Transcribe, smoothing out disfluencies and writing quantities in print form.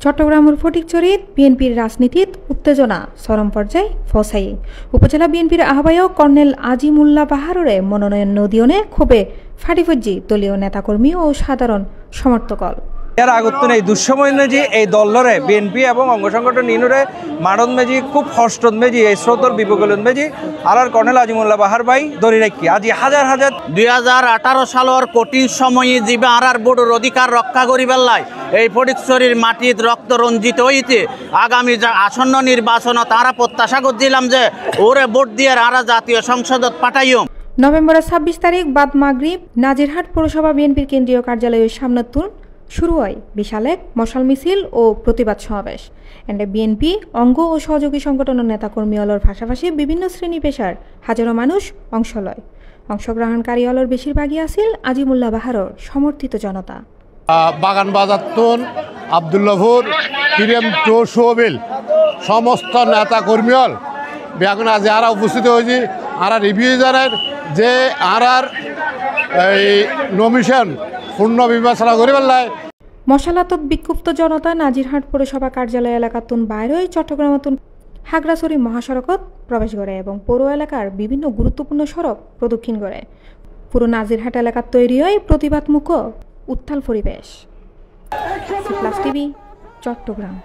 চট্টগ্রামের ফটিকছড়িত বিএনপির রাজনীতিত উত্তেজনা চরম পর্যায়ে ফসাই উপজেলা বিএনপির আহ্বায়ক কর্নেল আজিমুল্লাহ বাহাররে মনোনয়ন নদিয়নে ক্ষোভে ফাটিফজ্জি দলীয় নেতাকর্মী ও সাধারণ সমর্থকল এর আগত নেই দুঃসময় মেজি এই দলরে বিএনপি এবং অঙ্গ সংগঠন ইনুরে মারণ মেজি খুব হস্টন মেজি এই স্রোতর বিপগলন মেজি আর কর্নেল আজিমুল্লাহ বাহার ভাই দরি রাখি আজি হাজার হাজার 2018 সালের কঠিন সময়ে জীবে আর বোর্ডের অধিকার রক্ষা করিবার লাই এই ফটিকছড়ির মাটিত রক্ত রঞ্জিত হইতে আগামী আসন্ন নির্বাচন তারা প্রত্যাশা করছিলাম যে ওরে ভোট দিয়ে আরা জাতীয় সংসদত পাঠাইও। নভেম্বরের 26 তারিখ বাদ মাগরিব নাজিরহাট পৌরসভা বিএনপির কেন্দ্রীয় কার্যালয়ের সামনেতুন শুরু হয় বিশাল এক মশাল মিছিল ও প্রতিবাদ সমাবেশ। এন্ডে বিএনপি অঙ্গ ও সহযোগী সংগঠনের নেতাকর্মী অলর পাশাপাশি বিভিন্ন শ্রেণী পেশার হাজারো মানুষ অংশ লয়। অংশগ্রহণকারী অলর বেশিরভাগই আছিল আজিমুল্লাহ বাহারর সমর্থিত জনতা। বাগান বাজারতুন আবদুল্লাপুর কিরেম টো সোবিল সমস্ত নেতাকর্মী হল বেগুন আজ আরা উপস্থিত হয়েছি আর রিভিউ জানার যে আর এই নমিশন পূর্ণ বিবেচনা করি পেলাই। মশালাতত বিক্ষুব্ধ জনতা নাজিরহাট পৌরসভা কার্যালয় এলাকাতুন বাইরে চট্টগ্রামতুন হাগড়াছড়ি মহাসড়কত প্রবেশ করে এবং পৌর এলাকার বিভিন্ন গুরুত্বপূর্ণ সড়ক প্রদক্ষিণ করে। পুরো নাজিরহাট এলাকার তৈরি হয় প্রতিবাদমুখ উত্তাল পরিবেশ। C plus TV, Chittagong.